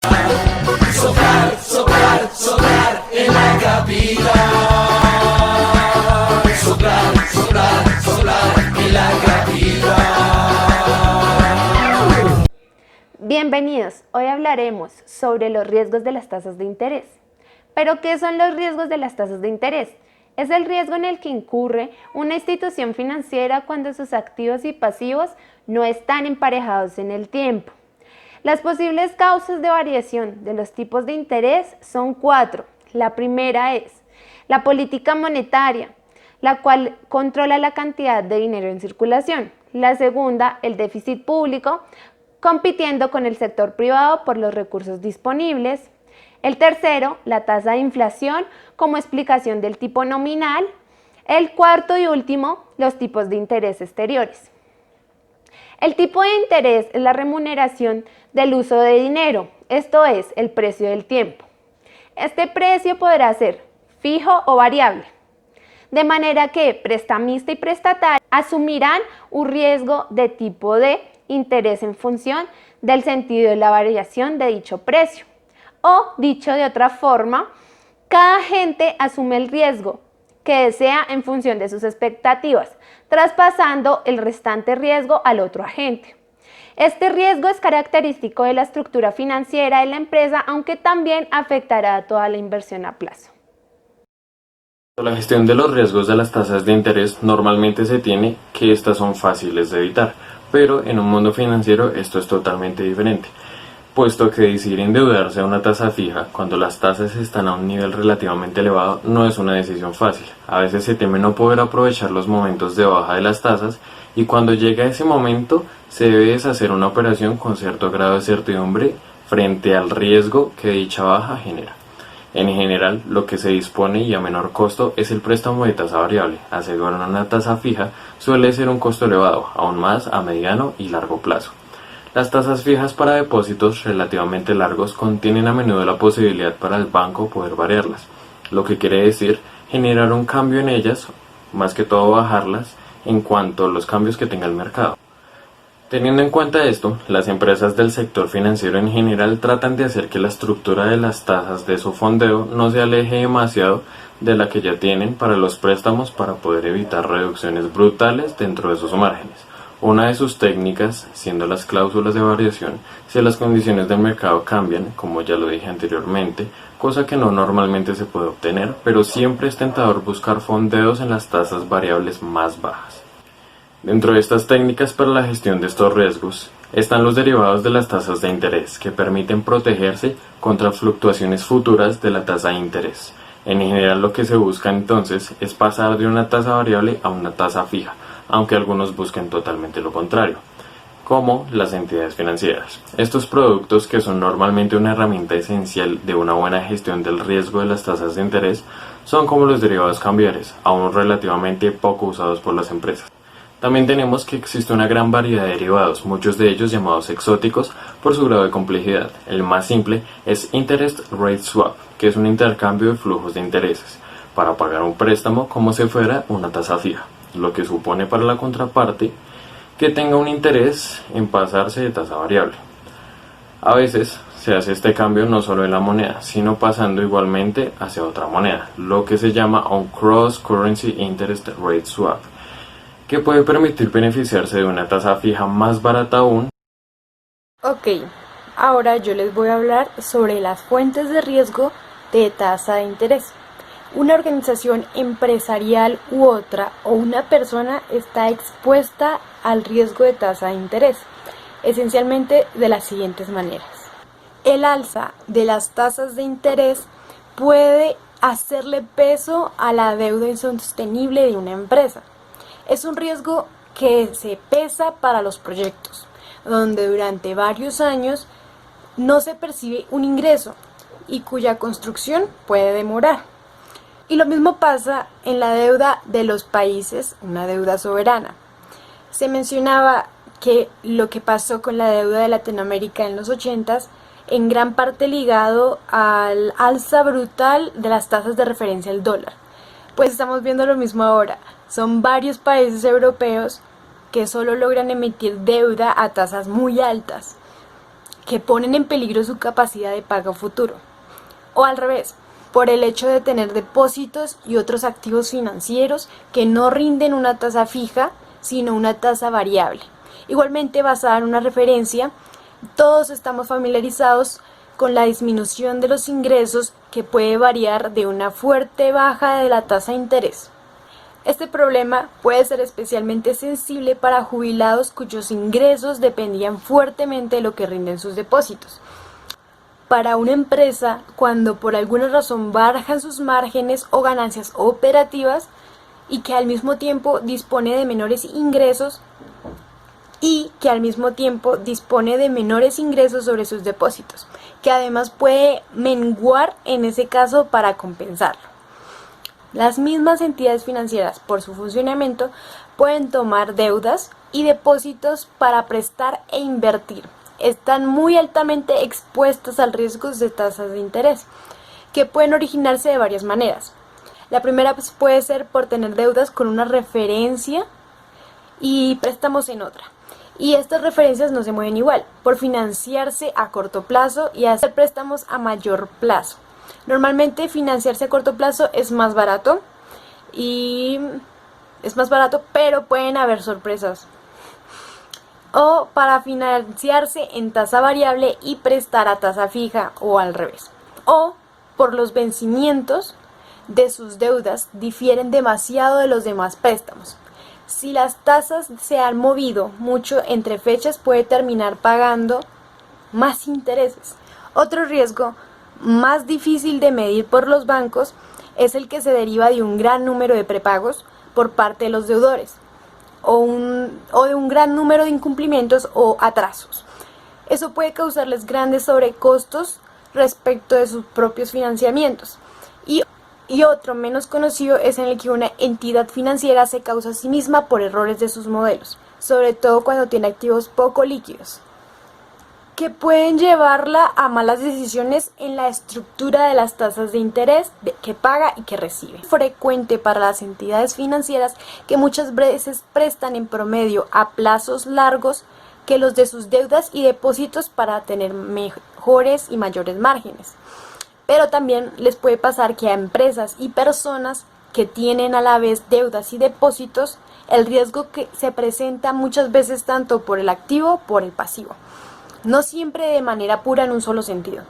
Soplar, soplar, soplar en la capital. Soplar, soplar, soplar en la capital. Bienvenidos, hoy hablaremos sobre los riesgos de las tasas de interés. ¿Pero qué son los riesgos de las tasas de interés? Es el riesgo en el que incurre una institución financiera cuando sus activos y pasivos no están emparejados en el tiempo. Las posibles causas de variación de los tipos de interés son 4. La primera es la política monetaria, la cual controla la cantidad de dinero en circulación. La segunda, el déficit público, compitiendo con el sector privado por los recursos disponibles. El tercero, la tasa de inflación como explicación del tipo nominal. El cuarto y último, los tipos de interés exteriores. El tipo de interés es la remuneración del uso de dinero, esto es, el precio del tiempo. Este precio podrá ser fijo o variable, de manera que prestamista y prestatario asumirán un riesgo de tipo de interés en función del sentido de la variación de dicho precio. O, dicho de otra forma, cada agente asume el riesgo que desea en función de sus expectativas, traspasando el restante riesgo al otro agente. Este riesgo es característico de la estructura financiera de la empresa, aunque también afectará a toda la inversión a plazo. La gestión de los riesgos de las tasas de interés normalmente se tiene que estas son fáciles de evitar, pero en un mundo financiero esto es totalmente diferente, puesto que decidir endeudarse a una tasa fija cuando las tasas están a un nivel relativamente elevado no es una decisión fácil. A veces se teme no poder aprovechar los momentos de baja de las tasas y cuando llega ese momento se debe deshacer una operación con cierto grado de certidumbre frente al riesgo que dicha baja genera. En general, lo que se dispone y a menor costo es el préstamo de tasa variable. Asegurar una tasa fija suele ser un costo elevado, aún más a mediano y largo plazo. Las tasas fijas para depósitos relativamente largos contienen a menudo la posibilidad para el banco poder variarlas, lo que quiere decir generar un cambio en ellas, más que todo bajarlas en cuanto a los cambios que tenga el mercado. Teniendo en cuenta esto, las empresas del sector financiero en general tratan de hacer que la estructura de las tasas de su fondeo no se aleje demasiado de la que ya tienen para los préstamos para poder evitar reducciones brutales dentro de sus márgenes. Una de sus técnicas, siendo las cláusulas de variación, si las condiciones del mercado cambian, como ya lo dije anteriormente, cosa que no normalmente se puede obtener, pero siempre es tentador buscar fondeos en las tasas variables más bajas. Dentro de estas técnicas para la gestión de estos riesgos, están los derivados de las tasas de interés, que permiten protegerse contra fluctuaciones futuras de la tasa de interés. En general lo que se busca entonces es pasar de una tasa variable a una tasa fija, aunque algunos busquen totalmente lo contrario, como las entidades financieras. Estos productos, que son normalmente una herramienta esencial de una buena gestión del riesgo de las tasas de interés, son como los derivados cambiarios, aún relativamente poco usados por las empresas. También tenemos que existe una gran variedad de derivados, muchos de ellos llamados exóticos por su grado de complejidad. El más simple es Interest Rate Swap, que es un intercambio de flujos de intereses para pagar un préstamo como si fuera una tasa fija, lo que supone para la contraparte que tenga un interés en pasarse de tasa variable. A veces se hace este cambio no solo en la moneda, sino pasando igualmente hacia otra moneda, lo que se llama un Cross Currency Interest Rate Swap, que puede permitir beneficiarse de una tasa fija más barata aún. Ok, ahora yo les voy a hablar sobre las fuentes de riesgo de tasa de interés. Una organización empresarial u otra o una persona está expuesta al riesgo de tasa de interés, esencialmente de las siguientes maneras. El alza de las tasas de interés puede hacerle peso a la deuda insostenible de una empresa. Es un riesgo que se pesa para los proyectos, donde durante varios años no se percibe un ingreso y cuya construcción puede demorar. Y lo mismo pasa en la deuda de los países, una deuda soberana. Se mencionaba que lo que pasó con la deuda de Latinoamérica en los 80s, en gran parte ligado al alza brutal de las tasas de referencia al dólar. Pues estamos viendo lo mismo ahora. Son varios países europeos que solo logran emitir deuda a tasas muy altas. que ponen en peligro su capacidad de pago futuro. O al revés, por el hecho de tener depósitos y otros activos financieros que no rinden una tasa fija, sino una tasa variable. Igualmente basada en una referencia, todos estamos familiarizados con la disminución de los ingresos que puede variar de una fuerte baja de la tasa de interés. Este problema puede ser especialmente sensible para jubilados cuyos ingresos dependían fuertemente de lo que rinden sus depósitos. Para una empresa, cuando por alguna razón bajan sus márgenes o ganancias operativas y que al mismo tiempo dispone de menores ingresos sobre sus depósitos, que además puede menguar en ese caso para compensarlo. Las mismas entidades financieras, por su funcionamiento, pueden tomar deudas y depósitos para prestar e invertir. Están muy altamente expuestas al riesgo de tasas de interés, que pueden originarse de varias maneras. La primera puede ser por tener deudas con una referencia y préstamos en otra. Y estas referencias no se mueven igual, por financiarse a corto plazo y hacer préstamos a mayor plazo. Normalmente financiarse a corto plazo es más barato, pero pueden haber sorpresas. O para financiarse en tasa variable y prestar a tasa fija o al revés. O por los vencimientos de sus deudas difieren demasiado de los demás préstamos. Si las tasas se han movido mucho entre fechas, puede terminar pagando más intereses. Otro riesgo más difícil de medir por los bancos es el que se deriva de un gran número de prepagos por parte de los deudores o de un gran número de incumplimientos o atrasos. Eso puede causarles grandes sobrecostos respecto de sus propios financiamientos. Y otro menos conocido es en el que una entidad financiera se causa a sí misma por errores de sus modelos, sobre todo cuando tiene activos poco líquidos, que pueden llevarla a malas decisiones en la estructura de las tasas de interés que paga y que recibe. Es frecuente para las entidades financieras que muchas veces prestan en promedio a plazos largos que los de sus deudas y depósitos para tener mejores y mayores márgenes. Pero también les puede pasar que a empresas y personas que tienen a la vez deudas y depósitos, el riesgo que se presenta muchas veces tanto por el activo como por el pasivo, no siempre de manera pura en un solo sentido.